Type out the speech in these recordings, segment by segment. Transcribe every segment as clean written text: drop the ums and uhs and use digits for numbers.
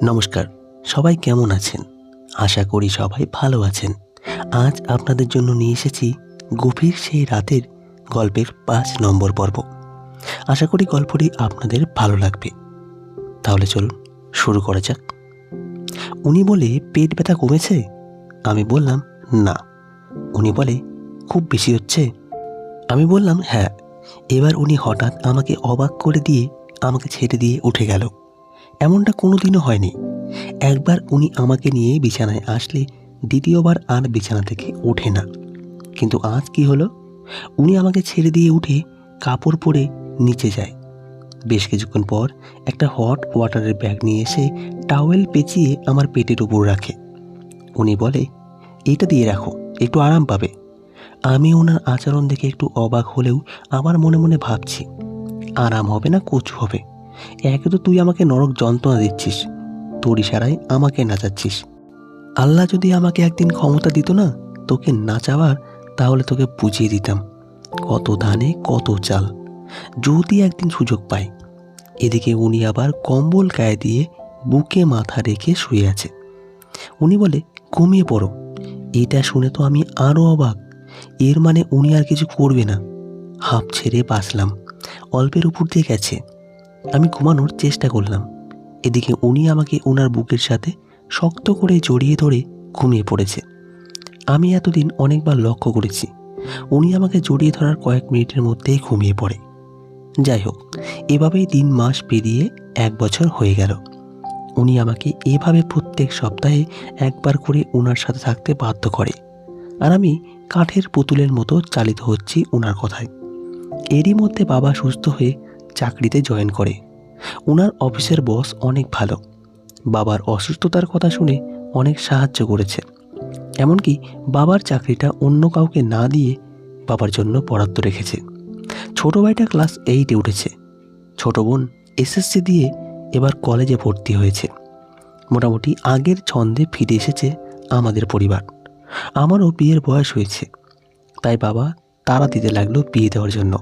নমস্কার, সবাই কেমন আছেন? আশা করি সবাই ভালো আছেন। আজ আপনাদের জন্য নিয়ে এসেছি গভীর সেই রাতের গল্পের ৫ নম্বর পর্ব। আশা করি গল্পটি আপনাদের ভালো লাগবে। তাহলে চলুন শুরু করা যাক। উনি বলে, পেট ব্যথা কমেছে? আমি বললাম, না। উনি বলে, খুব বেশি হচ্ছে? আমি বললাম, হ্যাঁ। এবার উনি হঠাৎ আমাকে অবাক করে দিয়ে আমাকে ছেড়ে দিয়ে উঠে গেল। এমনটা কোনোদিনও হয়নি। একবার উনি আমাকে নিয়ে বিছানায় আসলে দ্বিতীয়বার আর বিছানা থেকে ওঠে না। কিন্তু আজ কি হলো? উনি আমাকে ছেড়ে দিয়ে উঠে কাপড় পরে নিচে যায়। বেশ কিছুক্ষণ পর একটা হট ওয়াটারের ব্যাগ নিয়ে এসে টাওয়েল পেঁচিয়ে আমার পেটের উপর রাখে। উনি বলে, এটা দিয়ে রাখো, একটু আরাম পাবে। আমি ওনার আচরণ দেখে একটু অবাক হলেও আমার মনে মনে ভাবছি, আরাম হবে না কচু হবে? একে তো তুই আমাকে নরক যন্ত্রণা দিচ্ছিস, তোর ইশারায় আমাকে নাচাচ্ছিস। আল্লাহ যদি আমাকে একদিন ক্ষমতা দিত না তোকে নাচাবার, তাহলে তোকে বুঝিয়ে দিতাম কত ধানে কত চাল, যদি একদিন সুযোগ পাই। এদিকে উনি আবার কম্বল গায়ে দিয়ে বুকে মাথা রেখে শুয়ে আছে। উনি বলে, ঘুমিয়ে পড়ো। এটা শুনে তো আমি আরও অবাক। এর মানে উনি আর কিছু করবে না। হাঁপ ছেড়ে বাঁচলাম, অল্পের উপর দিয়ে গেছে। আমি ঘুমানোর চেষ্টা করলাম। এদিকে উনি আমাকে ওনার বুকের সাথে শক্ত করে জড়িয়ে ধরে ঘুমিয়ে পড়েছে। আমি এতদিন অনেকবার লক্ষ্য করেছি উনি আমাকে জড়িয়ে ধরার কয়েক মিনিটের মধ্যেই ঘুমিয়ে পড়ে। যাই হোক, এভাবেই ৩ মাস পেরিয়ে ১ বছর হয়ে গেল। উনি আমাকে এভাবে প্রত্যেক সপ্তাহে একবার করে ওনার সাথে থাকতে বাধ্য করে, আর আমি কাঠের পুতুলের মতো চালিত হচ্ছি ওনার কথায়। এরই মধ্যে বাবা সুস্থ হয়ে চাকরিতে জয়েন করে। ওনার অফিসের বস অনেক ভালো। বাবার অসুস্থতার কথা শুনে অনেক সাহায্য করেছে। এমনকি বাবার চাকরিটা অন্য কাউকে না দিয়ে বাবার জন্য বরাদ্দ রেখেছে। ছোট ভাইটা ক্লাস 8-এ উঠেছে। ছোট বোন এসএসসি দিয়ে এবার কলেজে ভর্তি হয়েছে। মোটামুটি আগের ছন্দে ফিরে এসেছে আমাদের পরিবার। আমারও বিয়ের বয়স হয়েছে, তাই বাবা তাড়া দিতে লাগলো বিয়ে দেওয়ার জন্য।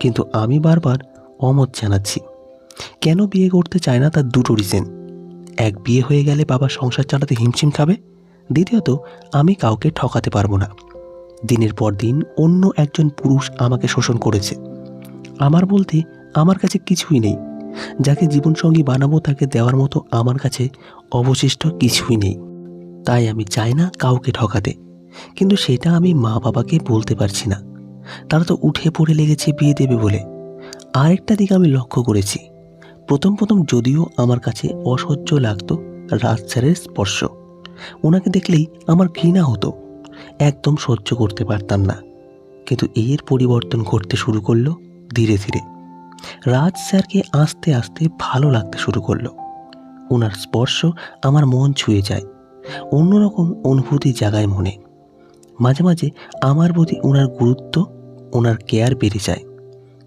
কিন্তু আমি বারবার অমত জানাচ্ছি। কেন বিয়ে করতে চায় না তার দুটো রিজন। এক, বিয়ে হয়ে গেলে বাবা সংসার চালাতে হিমশিম খাবে। দ্বিতীয়ত, আমি কাউকে ঠকাতে পারবো না। দিনের পর দিন অন্য একজন পুরুষ আমাকে শোষণ করেছে। আমার বলতে আমার কাছে কিছুই নেই। যাকে জীবনসঙ্গী বানাবো তাকে দেওয়ার মতো আমার কাছে অবশিষ্ট কিছুই নেই। তাই আমি চাই না কাউকে ঠকাতে, কিন্তু সেটা আমি মা বাবাকে বলতে পারছি না। তারা তো উঠে পড়ে লেগেছে বিয়ে দেবে বলে। আরেকটা দিক আমি লক্ষ্য করেছি, প্রথম যদিও আমার কাছে অসহ্য লাগতো রাজ স্যারের স্পর্শ। ওনাকে দেখলেই আমার ঘৃণা হতো, একদম সহ্য করতে পারতাম না। কিন্তু এর পরিবর্তন ঘটতে শুরু করলো ধীরে ধীরে। রাজ স্যারকে আস্তে আস্তে ভালো লাগতে শুরু করলো। ওনার স্পর্শ আমার মন ছুঁয়ে যায়, অন্যরকম অনুভূতি জাগায় মনে। মাঝে মাঝে আমার প্রতি ওনার গুরুত্ব, ওনার কেয়ার বেড়ে যায়।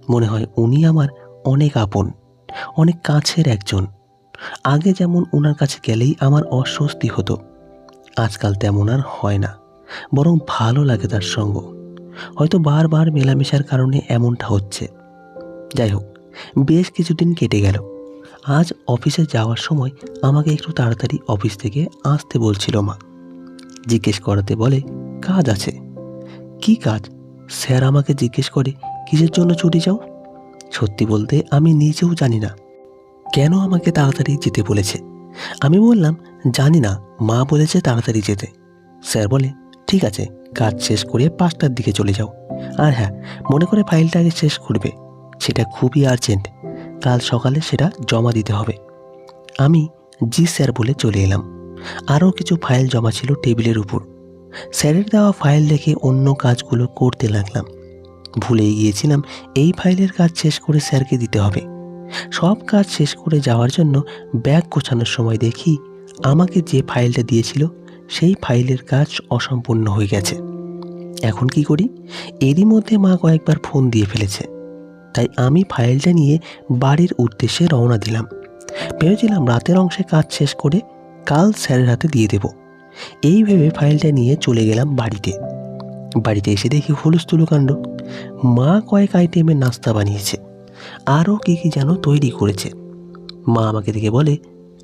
মনে হয় উনি আমার অনেক আপন, অনেক কাছের একজন। আগে যেমন ওনার কাছে গেলেই আমার অস্বস্তি হতো, আজকাল তেমন আর হয় না, বরং ভালো লাগে তার সঙ্গ। হয়তো বারবার মেলামেশার কারণে এমনটা হচ্ছে। যাই হোক, বেশ কিছুদিন কেটে গেল। আজ অফিসে যাওয়ার সময় আমাকে একটু তাড়াতাড়ি অফিস থেকে আসতে বলছিল মা। জিজ্ঞেস করাতে বলে, কাজ আছে। কি কাজ? স্যার আমাকে জিজ্ঞেস করে কিসের জন্য ছুটি যাও। সত্যি বলতে আমি নিজেও জানি না কেন আমাকে তাড়াতাড়ি যেতে বলেছে। আমি বললাম, জানি না, মা বলেছে তাড়াতাড়ি যেতে। স্যার বলে, ঠিক আছে, কাজ শেষ করে 5টার দিকে চলে যাও। আর হ্যাঁ, মনে করে ফাইলটা আগে শেষ করবে, সেটা খুবই আর্জেন্ট, কাল সকালে সেটা জমা দিতে হবে। আমি জি স্যার বলে চলে এলাম। আরও কিছু ফাইল জমা ছিল টেবিলের উপর। স্যারের দেওয়া ফাইল দেখে অন্য কাজগুলো করতে লাগলাম। ভুলেই গিয়েছিলাম এই ফাইলের কাজ শেষ করে স্যারকে দিতে হবে। সব কাজ শেষ করে যাওয়ার জন্য ব্যাগ গোছানোর সময় দেখি আমাকে যে ফাইলটা দিয়েছিল সেই ফাইলের কাজ অসম্পূর্ণ হয়ে গেছে। এখন কি করি? এরই মধ্যে মা কয়েকবার ফোন দিয়ে ফেলেছে। তাই আমি ফাইলটা নিয়ে বাড়ির উদ্দেশ্যে রওনা দিলাম। ভেবেছিলাম রাতের অংশে কাজ শেষ করে কাল স্যারের হাতে দিয়ে দেব। এই ভেবে ফাইলটা নিয়ে চলে গেলাম বাড়িতে। বাড়িতে এসে দেখি হুলস্থুলু কাণ্ড। মা কয়েক আইটেমের নাস্তা বানিয়েছে, আরও কি যেন তৈরি করেছে। মা আমাকে দেখে বলে,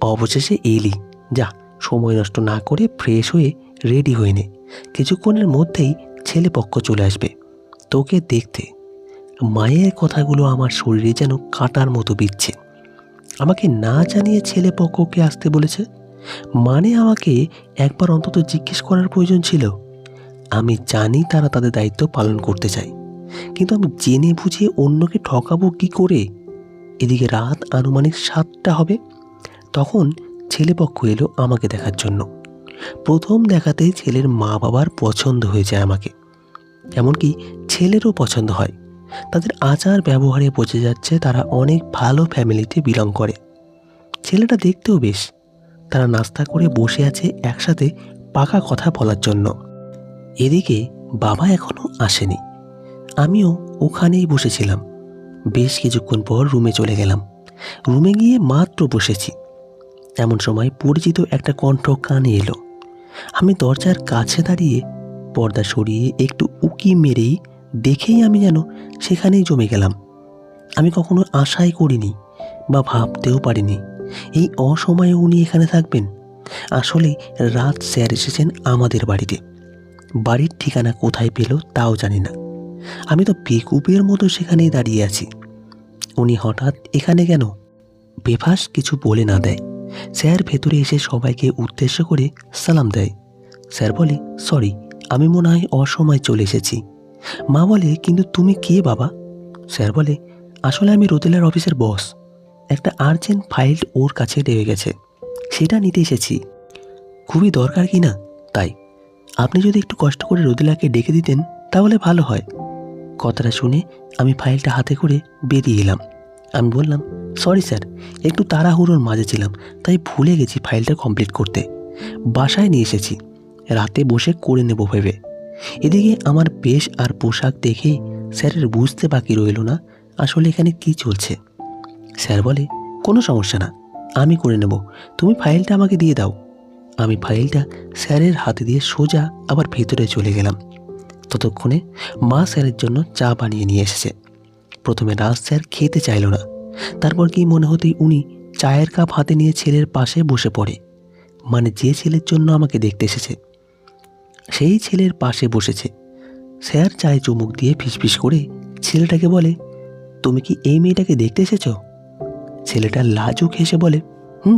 অবশেষে এলি, যা সময় নষ্ট না করে ফ্রেশ হয়ে রেডি হয়ে নে, কিছুক্ষণের মধ্যেই ছেলে পক্ষ চলে আসবে তোকে দেখতে। মায়ের কথাগুলো আমার শরীরে যেন কাঁটার মতো বিচ্ছে। আমাকে না জানিয়ে ছেলে পক্ষকে আসতে বলেছে, মানে আমাকে একবার অন্তত জিজ্ঞেস করার প্রয়োজন ছিল। আমি জানি তারা তাদের দায়িত্ব পালন করতে চায়, কিন্তু আমি জেনে বুঝে অন্যকে ঠকাবো কি করে? এদিকে রাত আনুমানিক 7টা হবে। তখন ছেলেপক্ষ এলো আমাকে দেখার জন্য। প্রথম দেখাতেই ছেলের মা বাবার পছন্দ হয়ে যায় আমাকে, এমনকি ছেলেরও পছন্দ হয়। তাদের আচার ব্যবহারে বোঝা যাচ্ছে তারা অনেক ভালো ফ্যামিলিতে বিলং করে। ছেলেটা দেখতেও বেশ। তারা নাস্তা করে বসে আছে একসাথে পাকা কথা বলার জন্য। এদিকে বাবা এখনো আসেনি। আমিও ওখানেই বসেছিলাম। বেশ কিছুক্ষণ পর রুমে চলে গেলাম। রুমে গিয়ে মাত্র বসেছি, এমন সময় পরিচিত একটা কণ্ঠ কানে এলো। আমি দরজার কাছে দাঁড়িয়ে পর্দা সরিয়ে একটু উকি মেরেই দেখেই আমি যেন সেখানেই জমে গেলাম। আমি কখনো আশাই করিনি বা ভাবতেও পারিনি এই অসময়ে উনি এখানে থাকবেন। আসলে রাত স্যার এসেছেন আমাদের বাড়িতে। বাড়ির ঠিকানা কোথায় পেল তাও জানি না। আমি তো বেকুবের মতো সেখানেই দাঁড়িয়ে আছি। উনি হঠাৎ এখানে কেন? বেফাস কিছু বলে না দেয়। স্যার ভেতরে এসে সবাইকে উদ্দেশ্য করে সালাম দেয়। স্যার বলে, সরি, আমি মনে হয় অসময় চলে এসেছি। মা বলে, কিন্তু তুমি কে বাবা? স্যার বলে, আসলে আমি রোদেলার অফিসের বস। একটা আর্জেন্ট ফাইল ওর কাছে রয়ে গেছে, সেটা নিতে এসেছি। খুবই দরকার কি না, তাই আপনি যদি একটু কষ্ট করে রোদেলাকে ডেকে দিতেন তাহলে ভালো হয়। কথাটা শুনে আমি ফাইলটা হাতে করে বেরিয়ে এলাম। আমি বললাম, সরি স্যার, একটু তাড়াহুড়োর মাঝে ছিলাম, তাই ভুলে গেছি ফাইলটা কমপ্লিট করতে। বাসায় নিয়ে এসেছি, রাতে বসে করে নেব ভেবে। এদিকে আমার বেশ আর পোশাক দেখে স্যারের বুঝতে বাকি রইল না আসলে এখানে কি চলছে। স্যার বলে, কোনো সমস্যা না, আমি করে নেব, তুমি ফাইলটা আমাকে দিয়ে দাও। আমি ফাইলটা স্যারের হাতে দিয়ে সোজা আবার ভেতরে চলে গেলাম। ততক্ষণে মা স্যারের জন্য চা বানিয়ে নিয়ে এসেছে। প্রথমে রাজ স্যার খেতে চাইল না, তারপর কি মনে হতেই উনি চায়ের কাপ হাতে নিয়ে ছেলের পাশে বসে পড়ে। মানে যে ছেলের জন্য আমাকে দেখতে এসেছে সেই ছেলের পাশে বসেছে। স্যার চায়ে চুমুক দিয়ে ফিসফিস করে ছেলেটাকে বলে, তুমি কি এই মেয়েটাকে দেখতে এসেছ? ছেলেটা লাজুক হেসে বলে,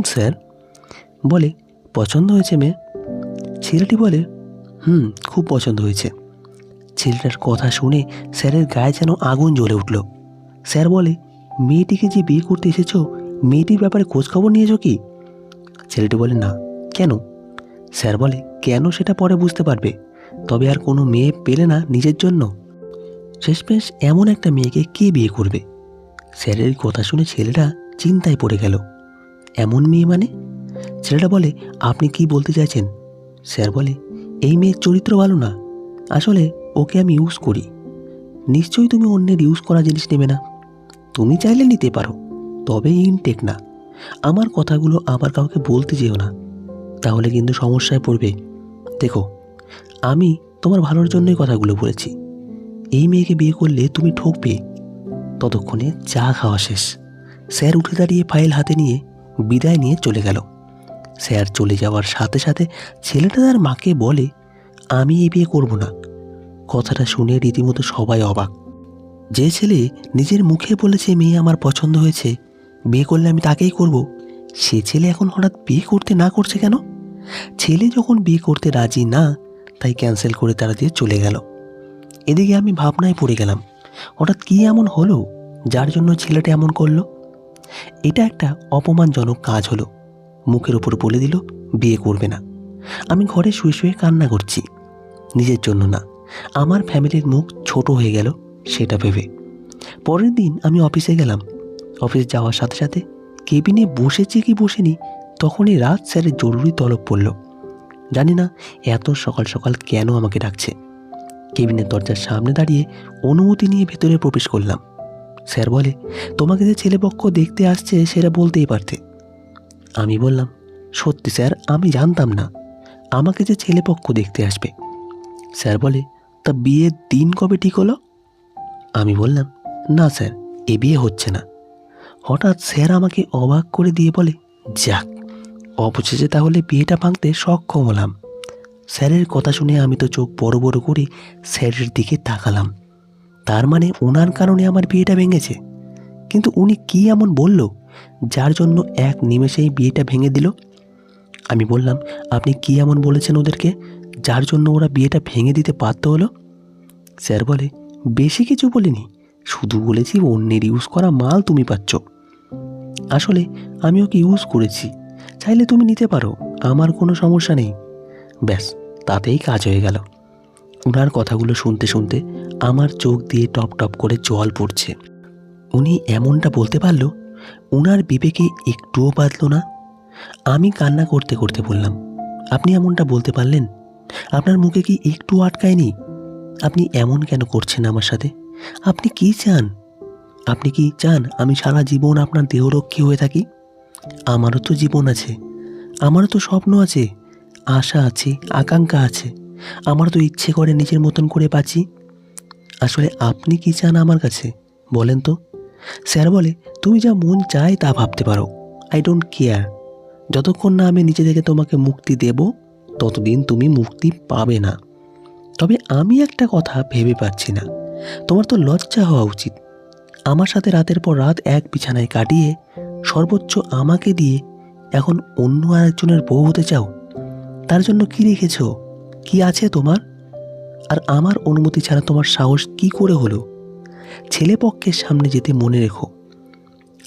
স্যার। বলে, পছন্দ হয়েছে মেয়ে? ছেলেটি বলে, খুব পছন্দ হয়েছে। ছেলেটার কথা শুনে স্যারের গায়ে যেন আগুন জ্বলে উঠল। স্যার বলে, মেয়েটিকে যে বিয়ে করতে এসেছ, মেয়েটির ব্যাপারে খোঁজখবর নিয়েছ কি? ছেলেটি বলে, না। কেন? স্যার বলে, কেন সেটা পরে বুঝতে পারবে, তবে আর কোনো মেয়ে পেলে না নিজের জন্য? শেষমেশ এমন একটা মেয়েকে কে বিয়ে করবে? স্যারের কথা শুনে ছেলেটা চিন্তায় পড়ে গেল। এমন মেয়ে মানে? ছেলেটা বলে, আপনি কি বলতে চাইছেন? স্যার বলে, এই মেয়ের চরিত্র ভালো না, আসলে ওকে আমি ইউজ করি। নিশ্চয়ই তুমি অন্যের ইউজ করা জিনিস নেবে না। তুমি চাইলে নিতে পারো, তবে ইনটেক না। আমার কথাগুলো আবার কাউকে বলতে যেও না, তাহলে কিন্তু সমস্যায় পড়বে। দেখো, আমি তোমার ভালোর জন্যই কথাগুলো বলেছি। এই মেয়েকে বিয়ে করলে তুমি ঠকবে। ততক্ষণে চা খাওয়া শেষ। স্যার উঠে দাঁড়িয়ে ফাইল হাতে নিয়ে বিদায় নিয়ে চলে গেল। স্যার চলে যাওয়ার সাথে সাথে ছেলেটা তার মাকে বলে, আমি এই বিয়ে করব না। কথাটা শুনে রীতিমতো সবাই অবাক। যে ছেলে নিজের মুখে বলেছে মেয়ে আমার পছন্দ হয়েছে, বিয়ে করলে আমি তাকেই করব, সে ছেলে এখন হঠাৎ বিয়ে করতে না করছে কেন? ছেলে যখন বিয়ে করতে রাজি না, তাই ক্যান্সেল করে তারা দিয়ে চলে গেল। এদিকে আমি ভাবনায় পড়ে গেলাম, হঠাৎ কি এমন হলো যার জন্য ছেলেটা এমন করলো? এটা একটা অপমানজনক কাজ হলো। মুখের উপর বলে দিল বিয়ে করবে না। আমি ঘরে শুয়ে শুয়ে কান্না করছি, নিজের জন্য না, আমার ফ্যামিলির মুখ ছোট হয়ে গেল সেটা ভেবে। পরের দিন আমি অফিসে গেলাম। অফিসে যাওয়ার সাথে সাথে কেবিনে বসেছি কি বসেনি, তখনই রাত স্যারের জরুরি তলব পড়ল। জানি না এত সকাল সকাল কেন আমাকে ডাকছে। কেবিনের দরজার সামনে দাঁড়িয়ে অনুমতি নিয়ে ভেতরে প্রবেশ করলাম। স্যার বলে, তোমাকে যে ছেলেপক্ষ দেখতে আসছে সেটা বলতেই পারতে। আমি বললাম, সত্যি স্যার, আমি জানতাম না আমাকে যে ছেলেপক্ষ দেখতে আসবে। স্যার বলে, তা বিয়ের দিন কবে ঠিক হলো? আমি বললাম, না স্যার, এ বিয়ে হচ্ছে না। হঠাৎ স্যার আমাকে অবাক করে দিয়ে বলে, যাক, অবশেষে তাহলে বিয়েটা ভাঙতে সক্ষম হলাম। স্যারের কথা শুনে আমি তো চোখ বড় বড় করে স্যারের দিকে তাকালাম। তার মানে ওনার কারণে আমার বিয়েটা ভেঙেছে। কিন্তু উনি কি এমন বলল যার জন্য এক নিমেষেই বিয়েটা ভেঙে দিল? আমি বললাম, আপনি কি এমন বলেছেন ওদেরকে যার জন্য ওরা বিয়েটা ভেঙে দিতে বাধ্য হলো? স্যার বলে, বেশি কিছু বলিনি, শুধু বলেছি অন্যের ইউজ করা মাল তুমি পাচ্ছ। আসলে আমি ওকে ইউজ করেছি, চাইলে তুমি নিতে পারো, আমার কোনো সমস্যা নেই। ব্যাস, তাতেই কাজ হয়ে গেল। ওনার কথাগুলো শুনতে শুনতে আমার চোখ দিয়ে টপ টপ করে জল পড়ছে। উনি এমনটা বলতে পারল, ওনার বিবেকে একটুও বাঁধল না। আমি কান্না করতে করতে বললাম, আপনি এমনটা বলতে পারলেন? আপনার মুখে কি একটু আটকায়নি? আপনি এমন কেন করছেন আমার সাথে? আপনি কি চান? আপনি কি চান আমি সারা জীবন আপনার দেহরক্ষী হয়ে থাকি? আমারও তো জীবন আছে, আমারও তো স্বপ্ন আছে, আশা আছে, আকাঙ্ক্ষা আছে। আমার তো ইচ্ছে করে নিজের মতন করে বাঁচি। আসলে আপনি কি চান আমার কাছে বলেন তো? স্যার বলে, তুমি যা মন চায় তা ভাবতে পারো, আই ডোন্ট কেয়ার। যতক্ষণ না আমি নিজে থেকে তোমাকে মুক্তি দেব, ততদিন তুমি মুক্তি পাবে না। তবে আমি একটা কথা ভেবে পাচ্ছি না, তোমার তো লজ্জা হওয়া উচিত। আমার সাথে রাতের পর রাত এক বিছানায় কাটিয়ে সর্বোচ্চ আমাকে দিয়ে এখন অন্য আরেকজনের বউ হতে চাও? তার জন্য কি রেখেছো? কি আছে তোমার? আর আমার অনুমতি ছাড়া তোমার সাহস কি করে হলো? ছেলে পক্ষের সামনে যেতে মনে রেখো,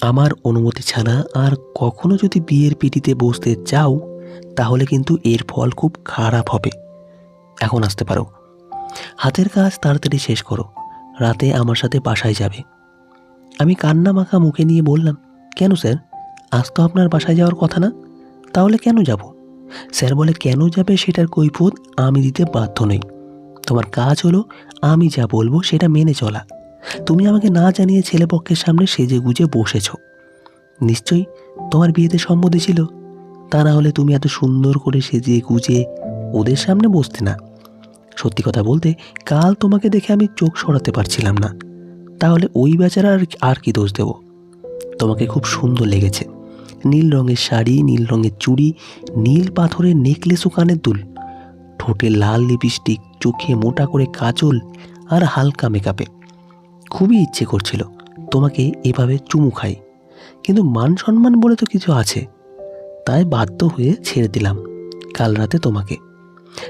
আমার অনুমতি ছাড়া আর কখনো যদি বিয়ের পিটিতে বসতে চাও, তাহলে কিন্তু এর ফল খুব খারাপ হবে। এখন আসতে পারো, হাতের কাজ তাড়াতাড়ি শেষ করো, রাতে আমার সাথে বাসায় যাবে। আমি কান্না মাখা মুখে নিয়ে বললাম, কেন স্যার, আজ তো আপনার বাসায় যাওয়ার কথা না, তাহলে কেন যাব? স্যার বলে, কেন যাবে সেটার কৈফিয়ত আমি দিতে বাধ্য নই। তোমার কাজ হলো আমি যা বলবো সেটা মেনে চলা। তুমি আমাকে না জানিয়ে ছেলেপক্ষের সামনে সেজে গুজে বসেছ, নিশ্চয়ই তোমার বিয়েতে সম্মতি ছিল। তা না হলে তুমি এত সুন্দর করে সেজে গুজে ওদের সামনে বসতে না। সত্যি কথা বলতে, কাল তোমাকে দেখে আমি চোখ সরাতে পারছিলাম না। তাহলে ওই বেচারা আর কি দোষ দেব? তোমাকে খুব সুন্দর লেগেছে, নীল রঙের শাড়ি, নীল রঙের চুড়ি, নীল পাথরের নেকলেস ও কানের দুল, ঠোঁটে লাল লিপস্টিক, চোখে মোটা করে কাজল আর হালকা মেকআপে। খুবই ইচ্ছে করছিল তোমাকে এভাবে চুমু খাই, কিন্তু মান সম্মান বলে তো কিছু আছে, তাই বাধ্য হয়ে ছেড়ে দিলাম কাল রাতে তোমাকে।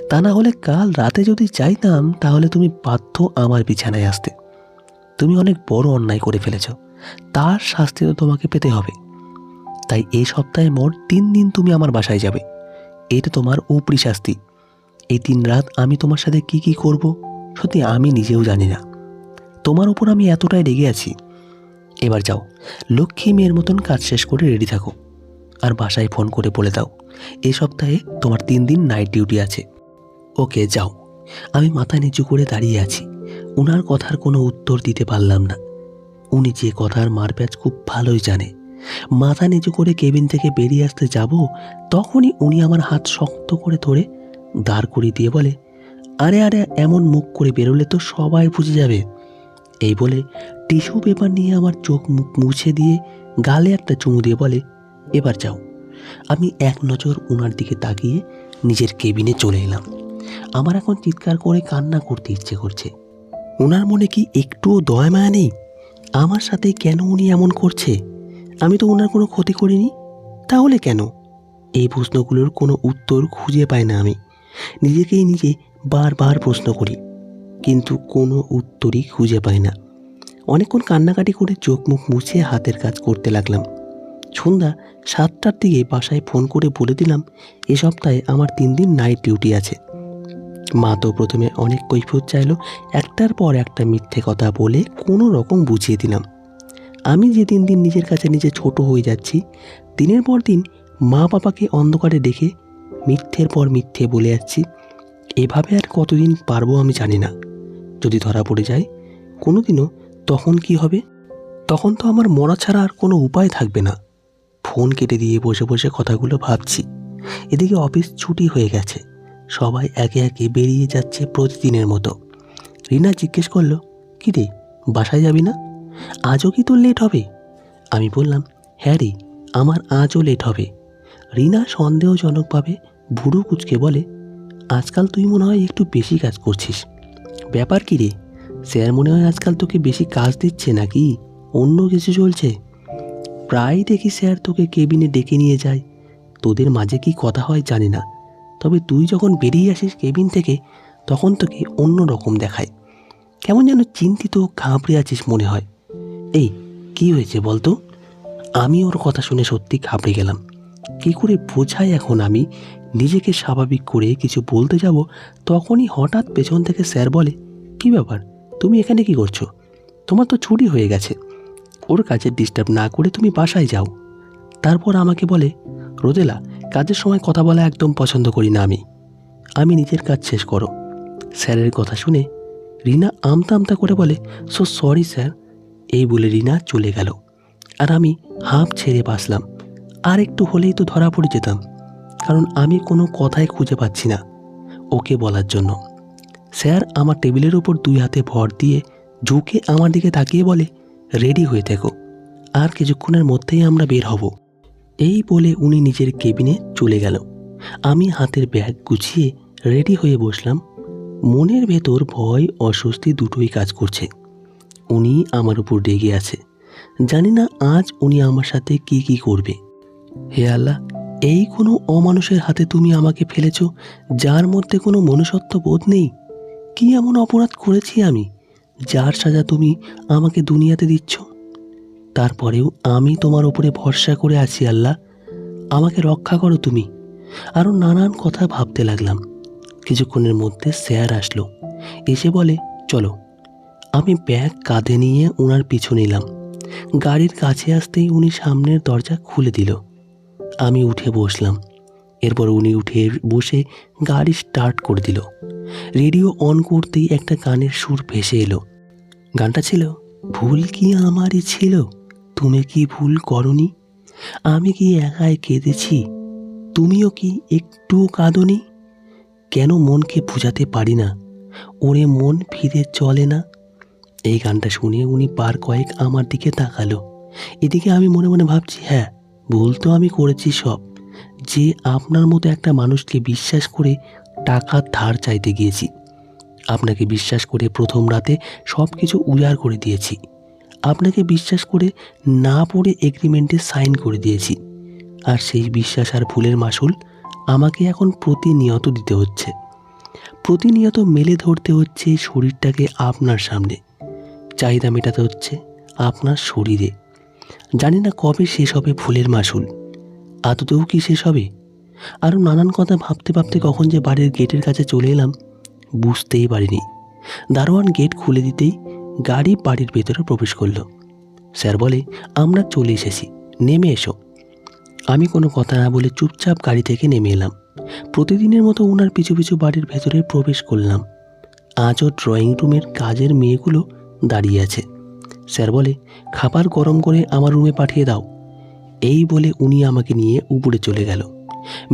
তা না হলে কাল রাতে যদি চাইতাম, তাহলে তুমি বাধ্য আমার বিছানায় আসতে। তুমি অনেক বড় অন্যায় করে ফেলেছ, তার শাস্তি তো তোমাকে পেতে হবে। তাই এই সপ্তাহে মোট 3 দিন তুমি আমার বাসায় যাবে, এটা তোমার উপরি শাস্তি। এই 3 রাত আমি তোমার সাথে কি কি করব সত্যি আমি নিজেও জানি না। তোমার উপর আমি এতটাই রেগে আছি। এবার যাও, লক্ষ্মী মেয়ের মতন কাজ শেষ করে রেডি থাকো, আর বাসায় ফোন করে বলে দাও এই সপ্তাহে তোমার 3 দিন নাইট ডিউটি আছে। ওকে, যাও। আমি মাথা নিচু করে দাঁড়িয়ে আছি, ওনার কথার কোনো উত্তর দিতে পারলাম না। উনি যে কথার মারপ্যাচ খুব ভালোই জানে। মাথা নিচু করে কেবিন থেকে বেরিয়ে আসতে যাব, তখনই উনি আমার হাত শক্ত করে ধরে দাঁড় করিয়ে দিয়ে বলে, আরে আরে, এমন মুখ করে বেরোলে তো সবাই বুঝে যাবে। এই বলে টিস্যু পেপার নিয়ে আমার চোখ মুখ মুছে দিয়ে গালে একটা চুমু দিয়ে বলে, এবার যাও। আমি এক নজর ওনার দিকে তাকিয়ে নিজের কেবিনে চলে এলাম। আমার এখন চিৎকার করে কান্না করতে ইচ্ছে করছে। ওনার মনে কি একটুও দয়া মায়া নেই? আমার সাথে কেন উনি এমন করছে? আমি তো ওনার কোনো ক্ষতি করিনি, তাহলে কেন? এই প্রশ্নগুলোর কোনো উত্তর খুঁজে পাই না আমি। নিজেকেই নিজে বারবার প্রশ্ন করি, কিন্তু কোনো উত্তরই খুঁজে পাই না। অনেকক্ষণ কান্নাকাটি করে চোখ মুখ মুছে হাতের কাজ করতে লাগলাম। সন্ধ্যা 7টার দিকে বাসায় ফোন করে বলে দিলাম এ সপ্তাহে আমার 3 দিন নাইট ডিউটি আছে। মা তো প্রথমে অনেক কৈফিয়ত চাইলো, একটার পর একটা মিথ্যে কথা বলে কোনো রকম বুঝিয়ে দিলাম। আমি যে দিন দিন নিজের কাছে নিজে ছোট হয়ে যাচ্ছি, দিনের পর দিন মা বাবাকে অন্ধকারে দেখে মিথ্যের পর মিথ্যে বলে যাচ্ছি। এভাবে আর কতদিন পারবো আমি জানি না। যদি ধরা পড়ে যায় কোনোদিনও, তখন কি হবে? তখন তো আমার মরা ছাড়া আর কোনো উপায় থাকবে না। ফোন কেটে দিয়ে বসে বসে কথাগুলো ভাবছি। এদিকে অফিস ছুটি হয়ে গেছে, সবাই একে একে বেরিয়ে যাচ্ছে প্রতিদিনের মতো। রিনা জিজ্ঞেস করলো, কী রে, বাসায় যাবি না? আজও কি তোর লেট হবে? আমি বললাম, হ্যাঁ রে, আমার আজও লেট হবে। রিনা সন্দেহজনকভাবে ভুরু কুঁচকে বলে, আজকাল তুই মনে হয় একটু বেশি কাজ করছিস। ব্যাপার কি রে? স্যার মনে হয় আজকাল তোকে বেশি কাজ দিচ্ছে নাকি অন্য কিছু চলছে? প্রায় দেখি স্যার তোকে কেবিনে ডেকে নিয়ে যায়। তোদের মাঝে কি কথা হয় জানি না, তবে তুই যখন বেরিয়ে আসিস কেবিন থেকে তখন তোকে অন্য রকম দেখায়। কেমন যেন চিন্তিত, ঘাবড়ে আছিস মনে হয়। এই কি হয়েছে বলতো? আমি ওর কথা শুনে সত্যি ঘাবড়ে গেলাম। কি করে বোঝাই এখন আমি নিজেকে? স্বাভাবিক করে কিছু বলতে যাব, তখনই হঠাৎ পেছন থেকে স্যার বলে, কি ব্যাপার, তুমি এখানে কি করছো? তোমার তো ছুটি হয়ে গেছে। ওর কাজে ডিস্টার্ব না করে তুমি বাসায় যাও। তারপর আমাকে বলে, রোদেলা, কাজের সময় কথা বলা একদম পছন্দ করি না আমি নিজের কাজ শেষ করো। স্যারের কথা শুনে রিনা আমতা আমতা করে বলে, সো সরি স্যার। এই বলে রিনা চলে গেল। আর আমি হাঁপ ছেড়ে বাঁচলাম। আর একটু হলেই তো ধরা পড়ে যেতাম, কারণ আমি কোনো কথাই খুঁজে পাচ্ছি না ওকে বলার জন্য। স্যার আমার টেবিলের ওপর 2 হাতে ভর দিয়ে ঝুঁকে আমার দিকে তাকিয়ে বলে, রেডি হয়ে থেকো, আর কিছুক্ষণের মধ্যেই আমরা বের হব। এই বলে উনি নিজের কেবিনে চলে গেল। আমি হাতের ব্যাগ গুছিয়ে রেডি হয়ে বসলাম। মনের ভেতর ভয় অস্বস্তি দুটোই কাজ করছে। উনি আমার উপর রেগে আছে। জানি না আজ উনি আমার সাথে কি কি করবে। হে আল্লাহ, এই কোনো অমানুষের হাতে তুমি আমাকে ফেলেছ, যার মধ্যে কোনো মনুষ্যত্ব বোধ নেই। কি এমন অপরাধ করেছি আমি, যার সাজা তুমি আমাকে দুনিয়াতে দিচ্ছ? তারপরেও আমি তোমার উপরে ভরসা করে আছি। আল্লাহ, আমাকে রক্ষা করো তুমি। আরও নানান কথা ভাবতে লাগলাম। কিছুক্ষণের মধ্যে স্যার আসলো। এসে বলে, চলো। আমি ব্যাগ কাঁধে নিয়ে ওনার পিছু নিলাম। গাড়ির কাছে আসতেই উনি সামনের দরজা খুলে দিল। আমি উঠে বসলাম। এরপর উনি উঠে বসে গাড়ি স্টার্ট করে দিল। রেডিও অন করতেই একটা গানের সুর ভেসে এলো। গানটা ছিল, ভুল কি আমারই ছিল, তুমি কি ভুল করনি? আমি কি একাই কেঁদেছি, তুমিও কি একটুও কাঁদনি? কেন মনকে বুঝাতে পারি না, ওরে মন ফিরে চলে না? এই গানটা শুনে উনি বার কয়েক আমার দিকে তাকালো। এদিকে আমি মনে মনে ভাবছি, হ্যাঁ, ভুল তো আমি করেছি সব। যে আপনার মতো একটা মানুষকে বিশ্বাস করে টাকা ধার চাইতে গিয়েছি। আপনাকে বিশ্বাস করে প্রথম রাতে সব কিছু উজাড় করে দিয়েছি। আপনাকে বিশ্বাস করে না পড়ে এগ্রিমেন্টে সাইন করে দিয়েছি। আর সেই বিশ্বাস আর ভুলের মাসুল আমাকে এখন প্রতিনিয়ত দিতে হচ্ছে। প্রতিনিয়ত মেলে ধরতে হচ্ছে শরীরটাকে আপনার সামনে। চাহিদা মেটাতে হচ্ছে আপনার শরীরে। জানি না কবে শেষ হবে ভুলের মাসুল, আদতেও কি শেষ হবে? আরও নানান কথা ভাবতে ভাবতে কখন যে বাড়ির গেটের কাছে চলে এলাম বুঝতেই পারিনি। দারোয়ান গেট খুলে দিতেই গাড়ি বাড়ির ভেতরে প্রবেশ করল। স্যার বলে, আমরা চলে এসেছি, নেমে এসো। আমি কোনো কথা না বলে চুপচাপ গাড়ি থেকে নেমে এলাম। প্রতিদিনের মতো ওনার পিছু পিছু বাড়ির ভেতরে প্রবেশ করলাম। আজও ড্রয়িং রুমের কাজের মেয়েগুলো দাঁড়িয়ে আছে। স্যার বলে, খাবার গরম করে আমার রুমে পাঠিয়ে দাও। এই বলে উনি আমাকে নিয়ে উপরে চলে গেল।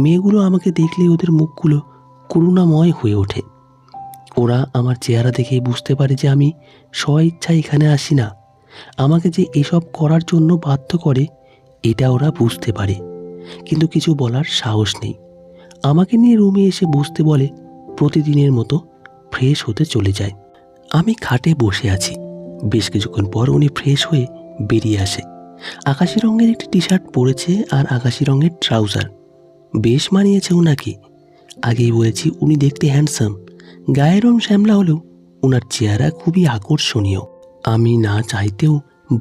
মেয়েগুলো আমাকে দেখলে ওদের মুখগুলো করুণাময় হয়ে ওঠে। ওরা আমার চেহারা দেখেই বুঝতে পারে যে আমি স্বইচ্ছায় এখানে আসি না। আমাকে যে এসব করার জন্য বাধ্য করে এটা ওরা বুঝতে পারে, কিন্তু কিছু বলার সাহস নেই। আমাকে নিয়ে রুমে এসে বসতে বলে। প্রতিদিনের মতো ফ্রেশ হতে চলে যায়। আমি খাটে বসে আছি। বেশ কিছুক্ষণ পর উনি ফ্রেশ হয়ে বেরিয়ে আসে। আকাশি রঙের একটি টি শার্ট পরেছে আর আকাশি রঙের ট্রাউজার। বেশ মানিয়েছে ওনাকে। আগেই বলেছি উনি দেখতে হ্যান্ডসাম। গায়ের রং শ্যামলা হলেও ওনার চেহারা খুবই আকর্ষণীয়। আমি না চাইতেও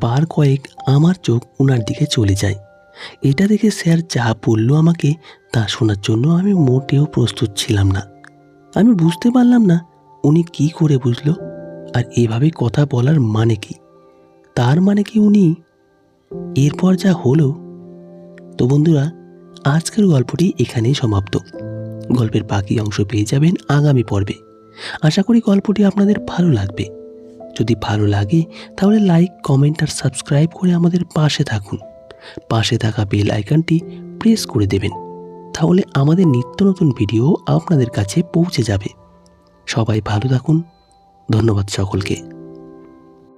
বার কয়েক আমার চোখ ওনার দিকে চলে যায়। এটা দেখে স্যার যা বলল আমাকে তা শোনার জন্য আমি মোটেও প্রস্তুত ছিলাম না। আমি বুঝতে পারলাম না উনি কি করে বুঝলো, আর এভাবে কথা বলার মানে কি। তার মানে কি উনি এরপর যা হলো। তো বন্ধুরা, আজকের গল্পটি এখানেই সমাপ্ত। গল্পের বাকি অংশ পেয়ে যাবেন আগামী পর্বে। আশা করি গল্পটি আপনাদের ভালো লাগবে। যদি ভালো লাগে তাহলে লাইক, কমেন্ট আর সাবস্ক্রাইব করে আমাদের পাশে থাকুন। পাশে থাকা বেল আইকনটি প্রেস করে দেবেন, তাহলে আমাদের নিত্য নতুন ভিডিও আপনাদের কাছে পৌঁছে যাবে। সবাই ভালো থাকুন। ধন্যবাদ সকলকে।